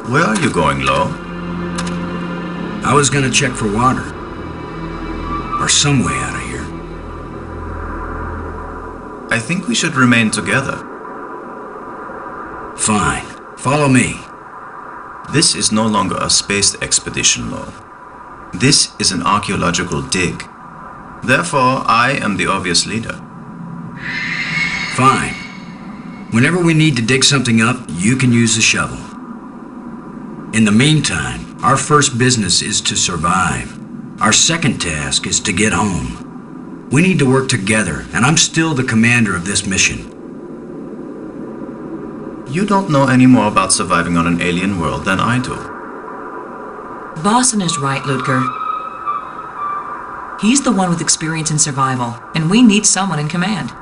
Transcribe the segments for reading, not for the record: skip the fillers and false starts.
Where are you going, Lo? I was gonna check for water. Or some way out of here. I think we should remain together. Fine. Follow me. This is no longer a space expedition, Lo. This is an archaeological dig. Therefore, I am the obvious leader. Fine. Whenever we need to dig something up, you can use the shovel. In the meantime, our first business is to survive. Our second task is to get home. We need to work together, and I'm still the commander of this mission. You don't know any more about surviving on an alien world than I do. Boston is right, Ludger. He's the one with experience in survival, and we need someone in command.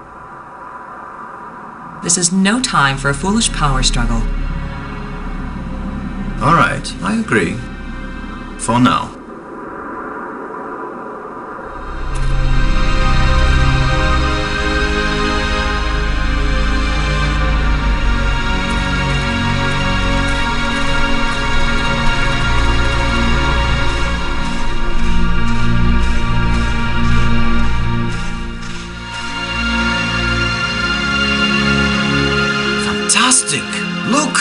This is no time for a foolish power struggle. All right, I agree. For now. Fantastic! Look!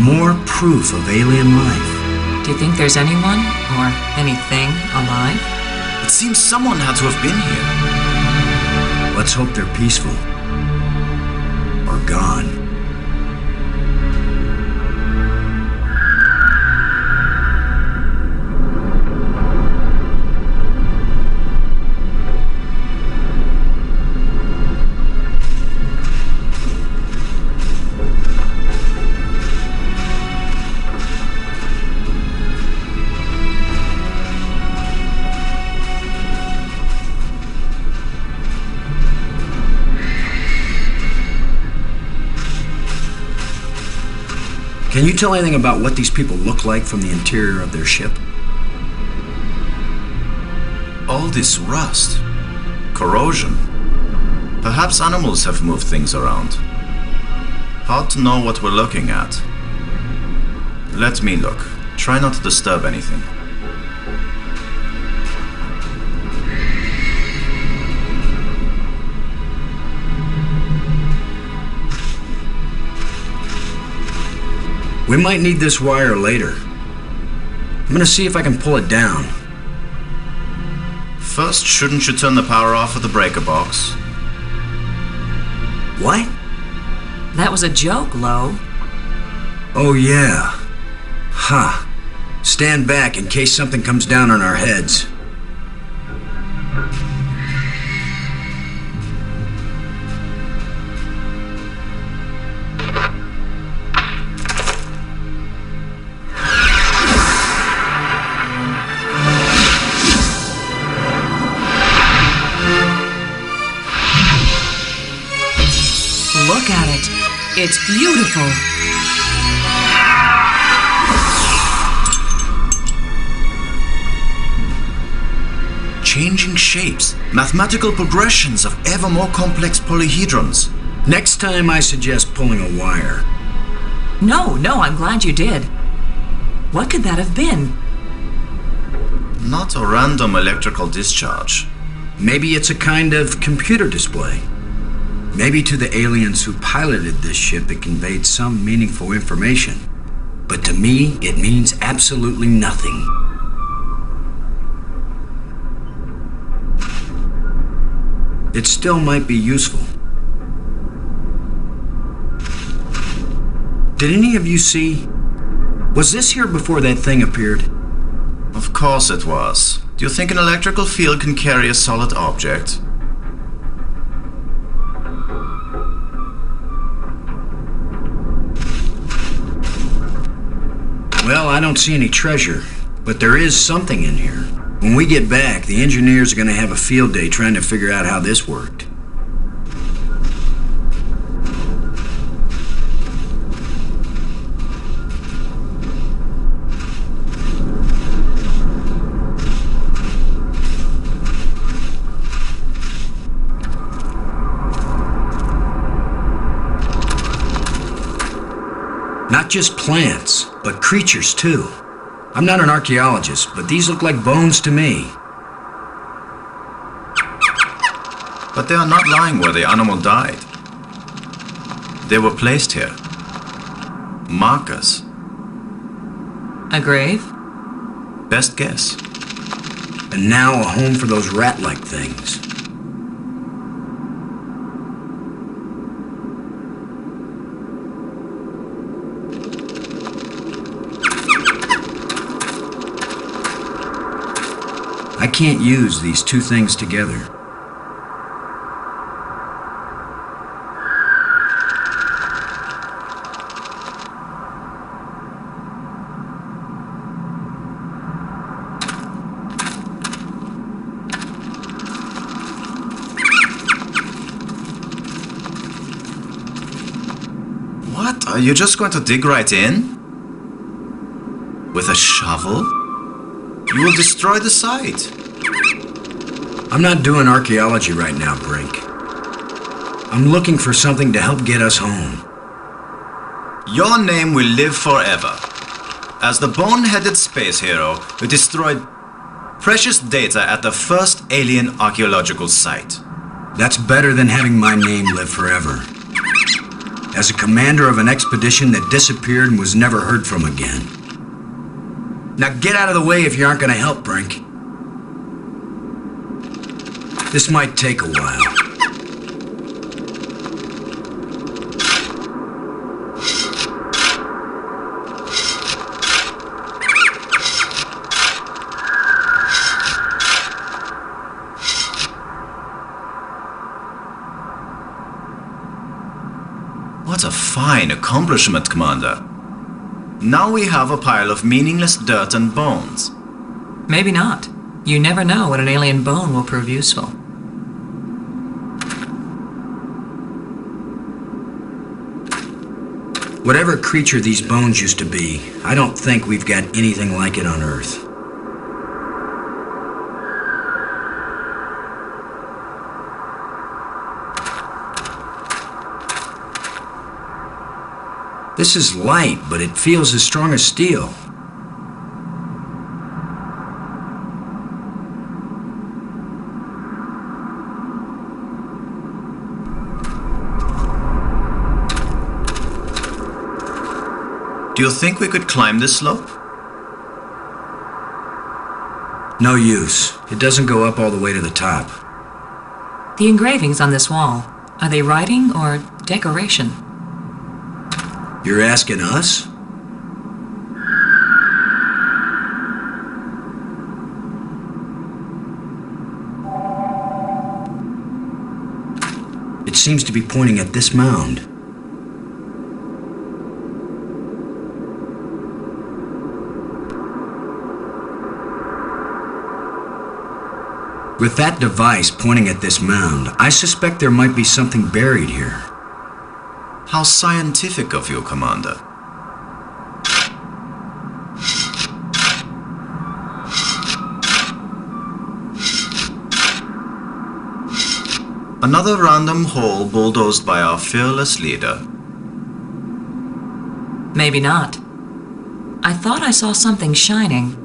More proof of alien life. Do you think there's anyone or anything alive? It seems someone had to have been here. Let's hope they're peaceful. Or gone. Can you tell anything about what these people look like from the interior of their ship? All this rust. Corrosion. Perhaps animals have moved things around. Hard to know what we're looking at. Let me look. Try not to disturb anything. We might need this wire later. I'm gonna see if I can pull it down. First, shouldn't you turn the power off of the breaker box? What? That was a joke, Lo. Oh yeah. Ha. Stand back in case something comes down on our heads. Look at it. It's beautiful. Changing shapes, mathematical progressions of ever more complex polyhedrons. Next time I suggest pulling a wire. No, I'm glad you did. What could that have been? Not a random electrical discharge. Maybe it's a kind of computer display. Maybe to the aliens who piloted this ship it conveyed some meaningful information. But to me, it means absolutely nothing. It still might be useful. Did any of you see? Was this here before that thing appeared? Of course it was. Do you think an electrical field can carry a solid object? Well, I don't see any treasure, but there is something in here. When we get back, the engineers are going to have a field day trying to figure out how this worked. Not just plants, but creatures too. I'm not an archaeologist, but these look like bones to me. But they are not lying where the animal died. They were placed here. Markers. A grave? Best guess. And now a home for those rat-like things. I can't use these two things together. What? Are you just going to dig right in? With a shovel? You will destroy the site. I'm not doing archaeology right now, Brink. I'm looking for something to help get us home. Your name will live forever. As the bone-headed space hero who destroyed precious data at the first alien archaeological site. That's better than having my name live forever. As a commander of an expedition that disappeared and was never heard from again. Now get out of the way if you aren't going to help, Brink. This might take a while. What a fine accomplishment, Commander. Now we have a pile of meaningless dirt and bones. Maybe not. You never know when an alien bone will prove useful. Whatever creature these bones used to be, I don't think we've got anything like it on Earth. This is light, but it feels as strong as steel. Do you think we could climb this slope? No use. It doesn't go up all the way to the top. The engravings on this wall, are they writing or decoration? You're asking us? It seems to be pointing at this mound. With that device pointing at this mound, I suspect there might be something buried here. How scientific of you, Commander. Another random hole bulldozed by our fearless leader. Maybe not. I thought I saw something shining.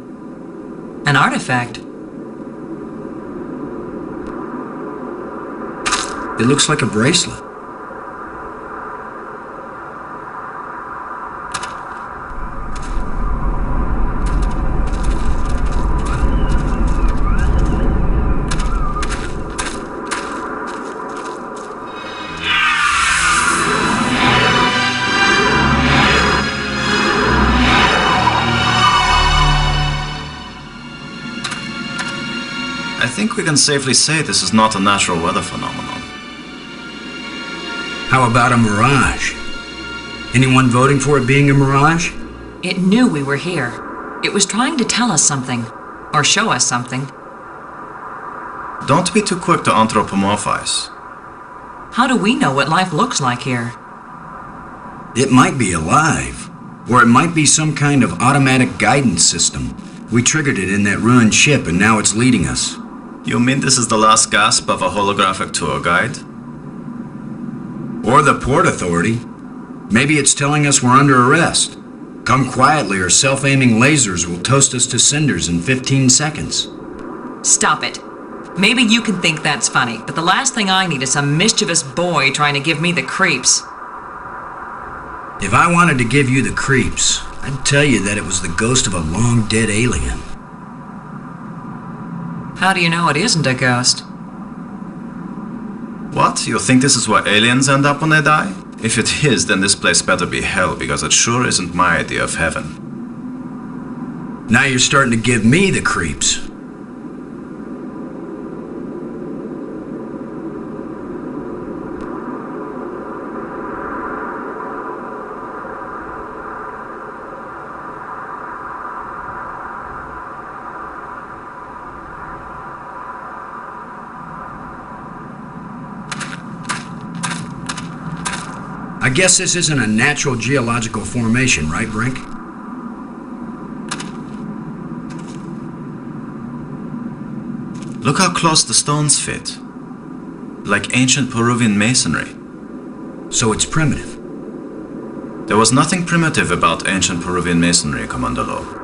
An artifact. It looks like a bracelet. I think we can safely say this is not a natural weather phenomenon. How about a mirage? Anyone voting for it being a mirage? It knew we were here. It was trying to tell us something, or show us something. Don't be too quick to anthropomorphize. How do we know what life looks like here? It might be alive, or it might be some kind of automatic guidance system. We triggered it in that ruined ship and now it's leading us. You mean this is the last gasp of a holographic tour guide? Or the Port Authority. Maybe it's telling us we're under arrest. Come quietly or self-aiming lasers will toast us to cinders in 15 seconds. Stop it. Maybe you can think that's funny, but the last thing I need is some mischievous boy trying to give me the creeps. If I wanted to give you the creeps, I'd tell you that it was the ghost of a long-dead alien. How do you know it isn't a ghost? What? You think this is where aliens end up when they die? If it is, then this place better be hell, because it sure isn't my idea of heaven. Now you're starting to give me the creeps. I guess this isn't a natural geological formation, right, Brink? Look how close the stones fit. Like ancient Peruvian masonry. So it's primitive. There was nothing primitive about ancient Peruvian masonry, Commander Lowe.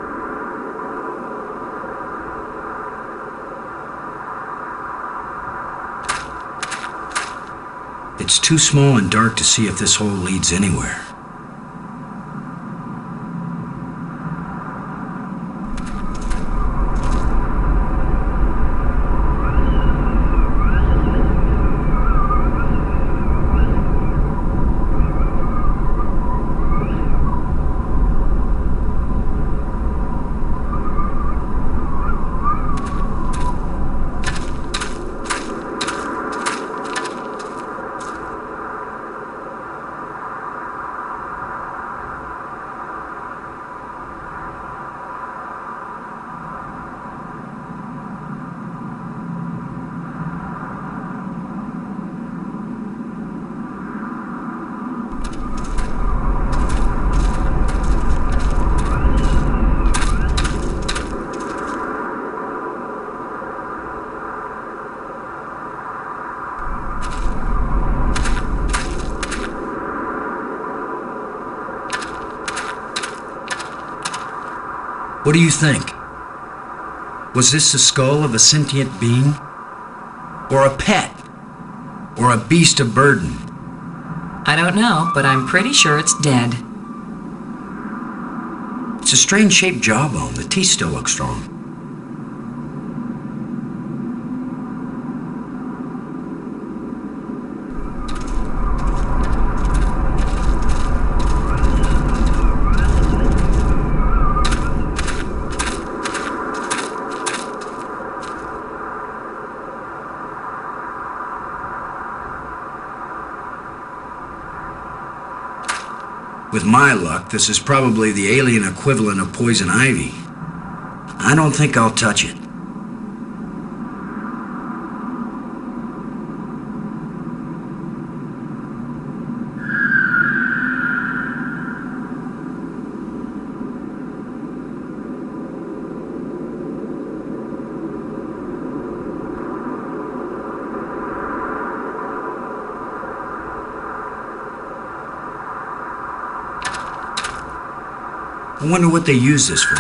It's too small and dark to see if this hole leads anywhere. What do you think? Was this the skull of a sentient being? Or a pet? Or a beast of burden? I don't know, but I'm pretty sure it's dead. It's a strange-shaped jawbone. The teeth still look strong. With my luck, this is probably the alien equivalent of poison ivy. I don't think I'll touch it. I wonder what they use this for.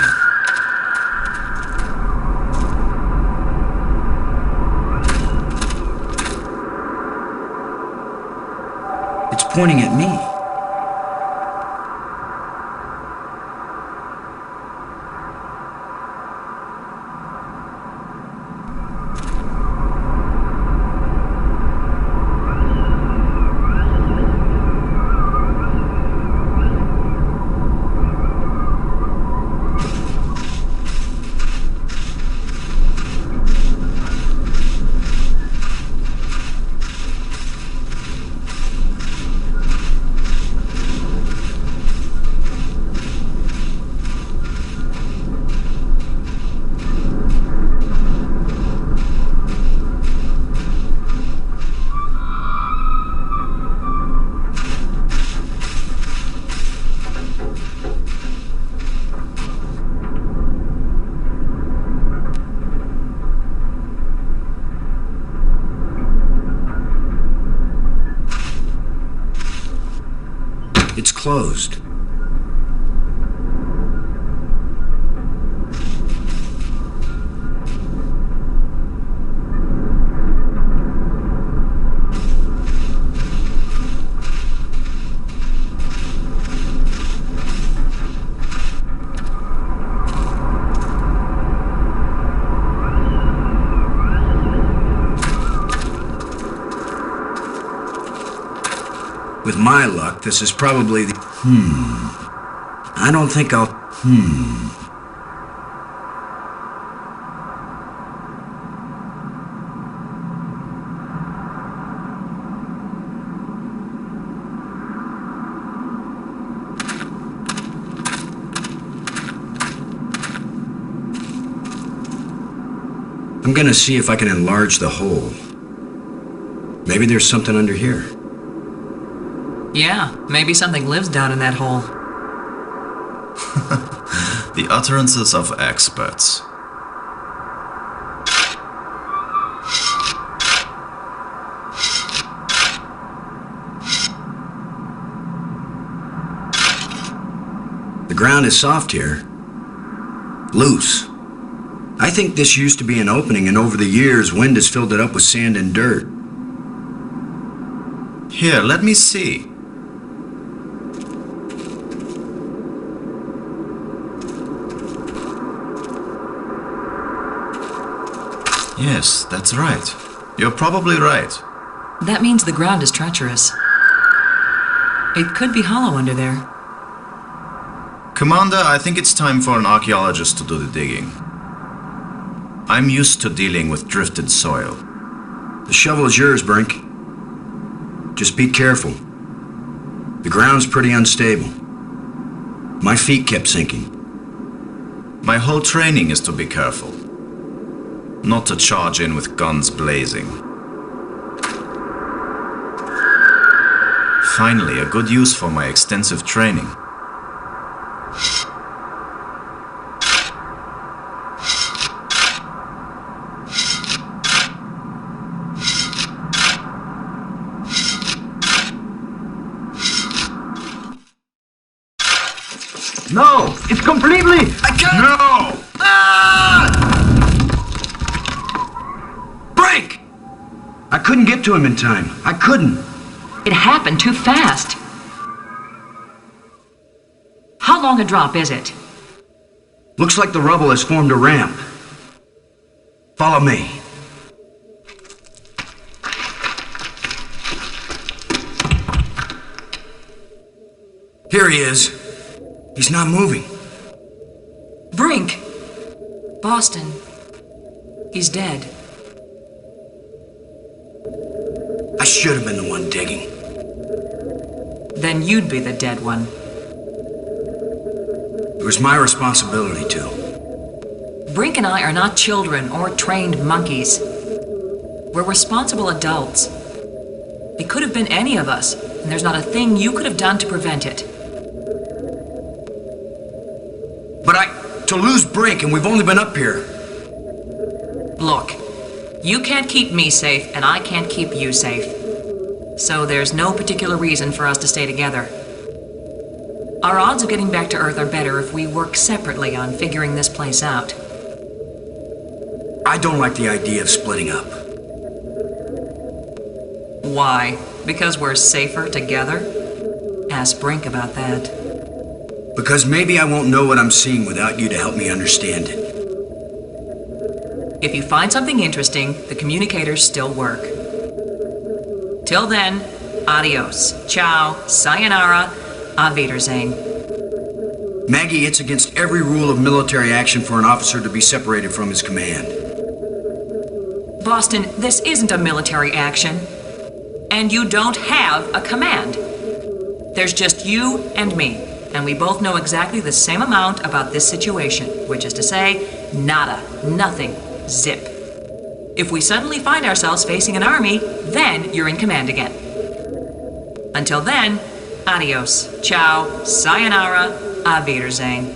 It's pointing at me. It's closed. With my luck, this is probably the... I don't think I'll... I'm gonna see if I can enlarge the hole. Maybe there's something under here. Yeah, maybe something lives down in that hole. The utterances of experts. The ground is soft here. Loose. I think this used to be an opening, and over the years, wind has filled it up with sand and dirt. Here, let me see. Yes, that's right. You're probably right. That means the ground is treacherous. It could be hollow under there. Commander, I think it's time for an archaeologist to do the digging. I'm used to dealing with drifted soil. The shovel is yours, Brink. Just be careful. The ground's pretty unstable. My feet kept sinking. My whole training is to be careful. Not to charge in with guns blazing. Finally, a good use for my extensive training. No! It's completely... I got it! No! Ah! Brink! I couldn't get to him in time. I couldn't. It happened too fast. How long a drop is it? Looks like the rubble has formed a ramp. Follow me. Here he is. He's not moving. Brink! Boston. He's dead. I should have been the one digging. Then you'd be the dead one. It was my responsibility to. Brink and I are not children or trained monkeys. We're responsible adults. It could have been any of us, and there's not a thing you could have done to prevent it. But to lose Brink, and we've only been up here. Look, you can't keep me safe, and I can't keep you safe. So there's no particular reason for us to stay together. Our odds of getting back to Earth are better if we work separately on figuring this place out. I don't like the idea of splitting up. Why? Because we're safer together? Ask Brink about that. Because maybe I won't know what I'm seeing without you to help me understand it. If you find something interesting, the communicators still work. Till then, adios, ciao, sayonara, auf Wiedersehen. Maggie, it's against every rule of military action for an officer to be separated from his command. Boston, this isn't a military action. And you don't have a command. There's just you and me. And we both know exactly the same amount about this situation, which is to say, nada, nothing, zip. If we suddenly find ourselves facing an army, then you're in command again. Until then, adios, ciao, sayonara, auf Wiedersehen.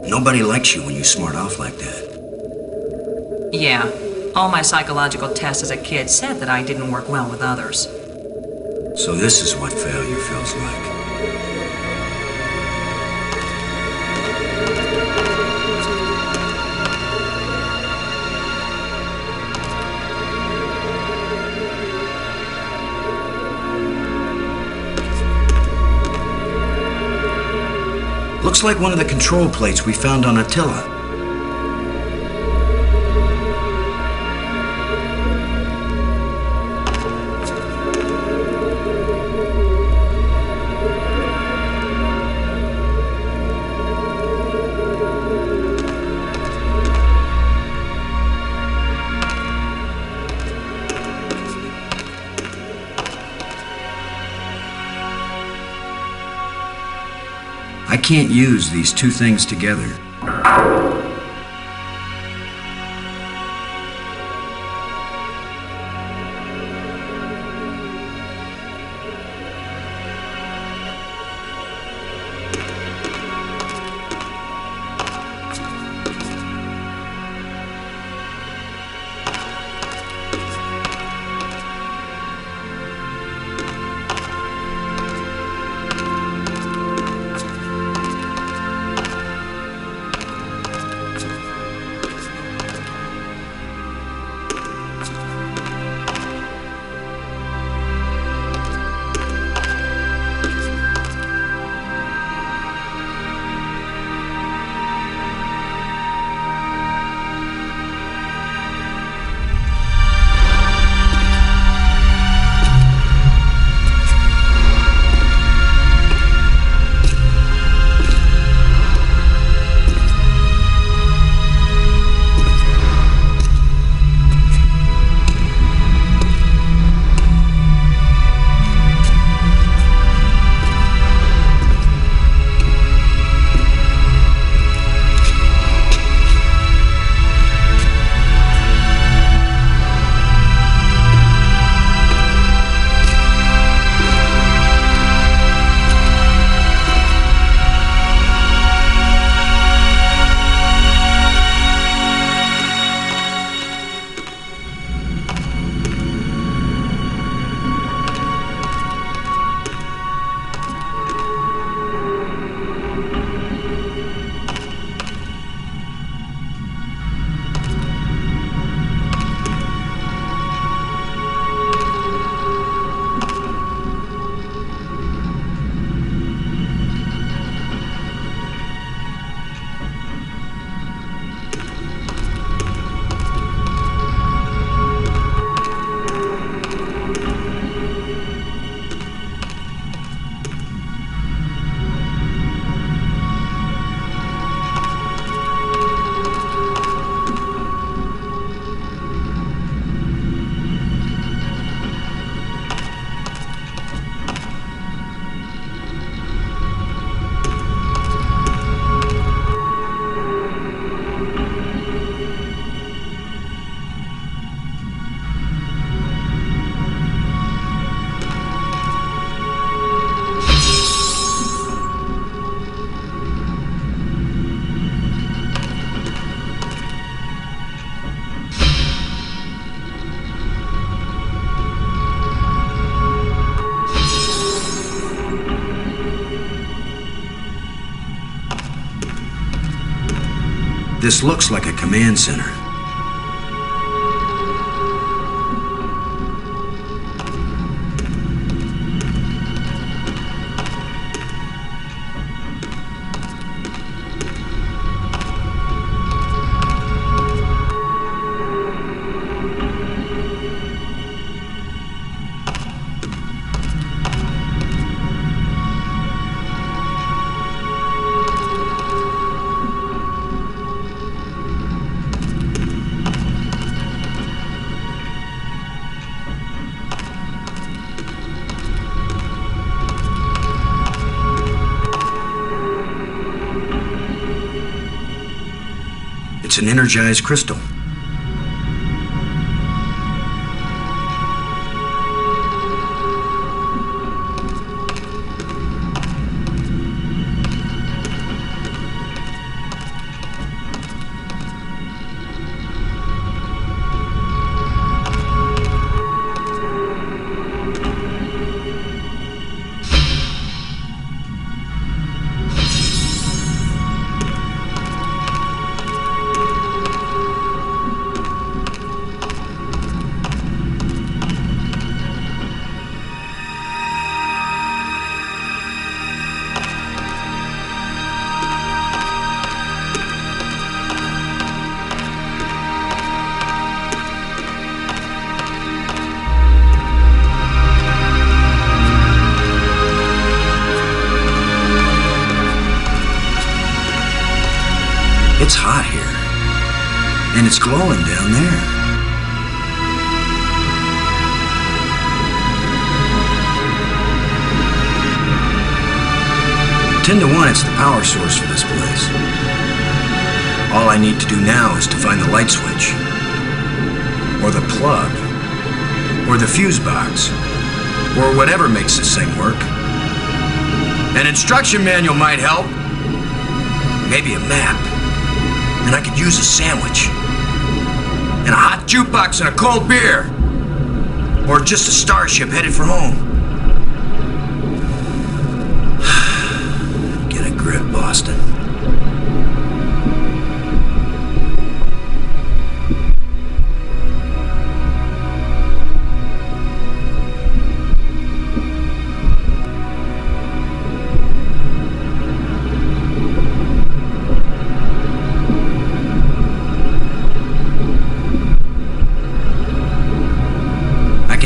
Nobody likes you when you smart off like that. Yeah, all my psychological tests as a kid said that I didn't work well with others. So this is what failure feels like. Looks like one of the control plates we found on Attila. I can't use these two things together. This looks like a command center. It's an energized crystal. It's hot here. And it's glowing down there. 10 to 1, it's the power source for this place. All I need to do now is to find the light switch, or the plug, or the fuse box, or whatever makes this thing work. An instruction manual might help. Maybe a map. And I could use a sandwich. And a hot jukebox and a cold beer. Or just a starship headed for home. Get a grip, Boston.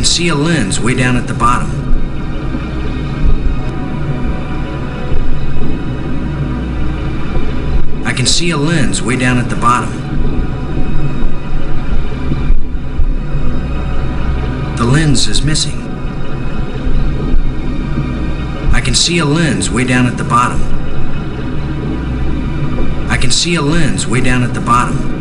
See a lens way down at the bottom. I can see a lens way down at the bottom. The lens is missing. I can see a lens way down at the bottom. I can see a lens way down at the bottom.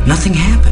Nothing happened.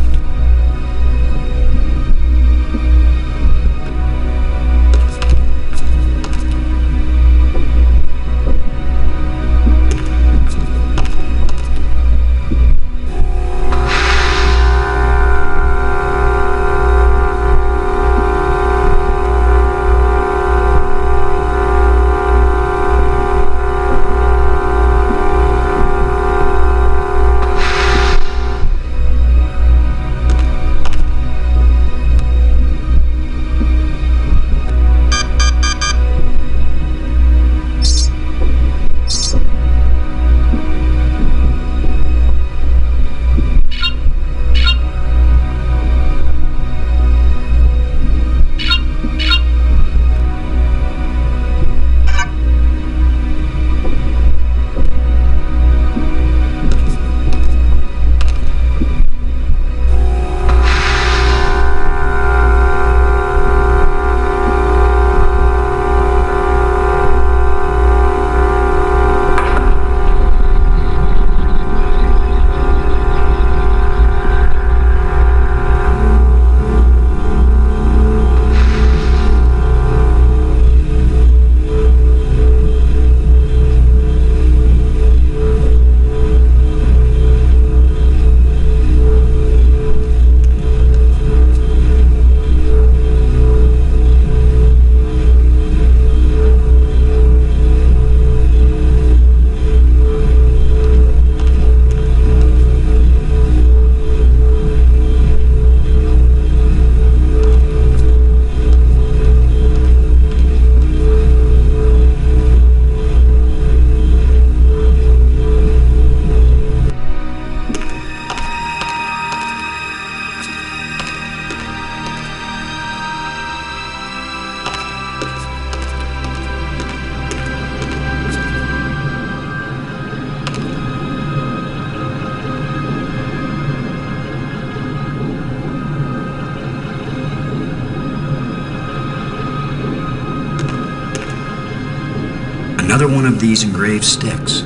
another one of these engraved sticks.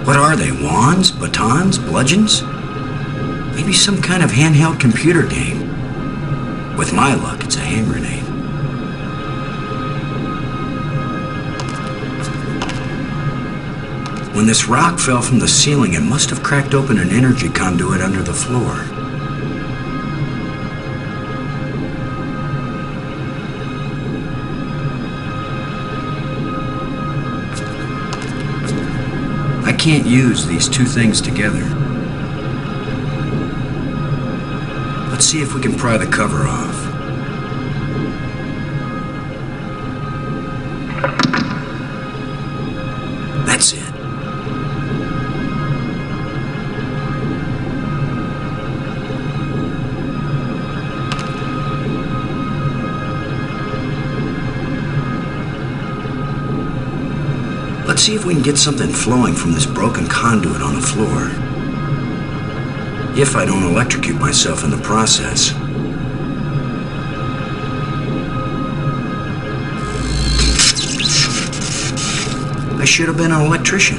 What are they? Wands? Batons? Bludgeons? Maybe some kind of handheld computer game. With my luck, it's a hand grenade. When this rock fell from the ceiling, it must have cracked open an energy conduit under the floor. I can't use these two things together. Let's see if we can pry the cover off. That's it. Let's see if we can get something flowing from this broken conduit on the floor. If I don't electrocute myself in the process. I should have been an electrician.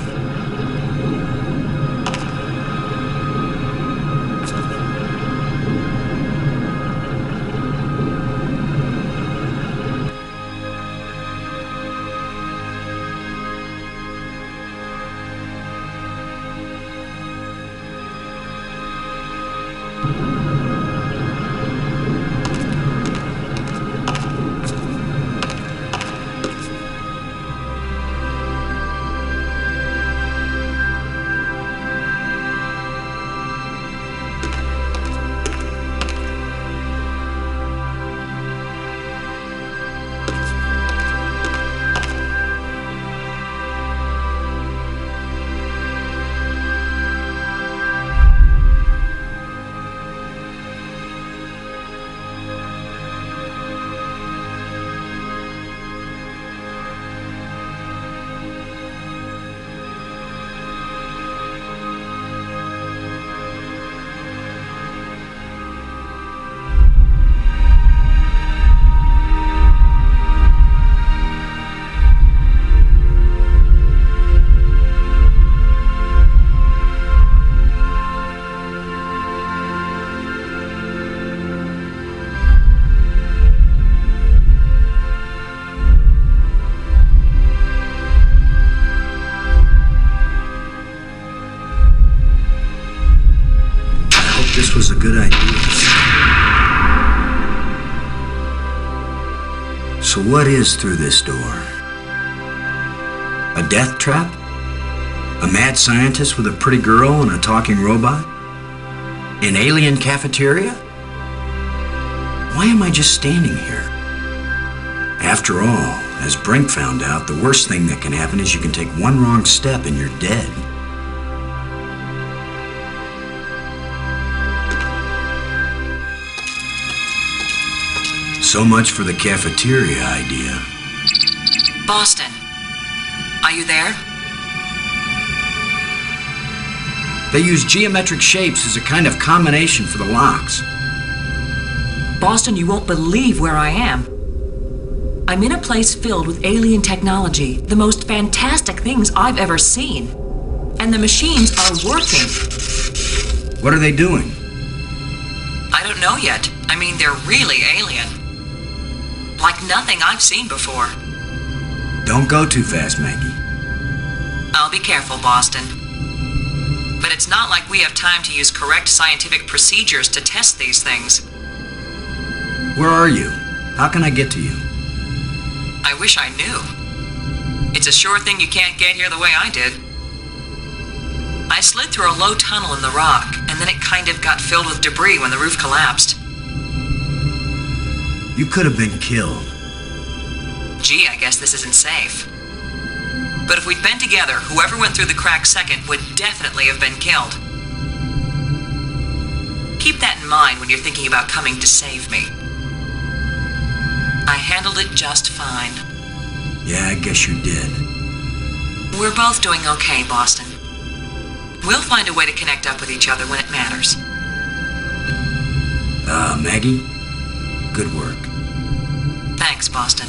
This was a good idea. So what is through this door? A death trap? A mad scientist with a pretty girl and a talking robot? An alien cafeteria? Why am I just standing here? After all, as Brink found out, the worst thing that can happen is you can take one wrong step and you're dead. So much for the cafeteria idea. Boston, are you there? They use geometric shapes as a kind of combination for the locks. Boston, you won't believe where I am. I'm in a place filled with alien technology, the most fantastic things I've ever seen. And the machines are working. What are they doing? I don't know yet. I mean, they're really alien. Like nothing I've seen before. Don't go too fast, Maggie. I'll be careful, Boston. But it's not like we have time to use correct scientific procedures to test these things. Where are you? How can I get to you? I wish I knew. It's a sure thing you can't get here the way I did. I slid through a low tunnel in the rock, and then it kind of got filled with debris when the roof collapsed. You could have been killed. Gee, I guess this isn't safe. But if we'd been together, whoever went through the crack second would definitely have been killed. Keep that in mind when you're thinking about coming to save me. I handled it just fine. Yeah, I guess you did. We're both doing okay, Boston. We'll find a way to connect up with each other when it matters. Maggie, good work. Thanks, Boston.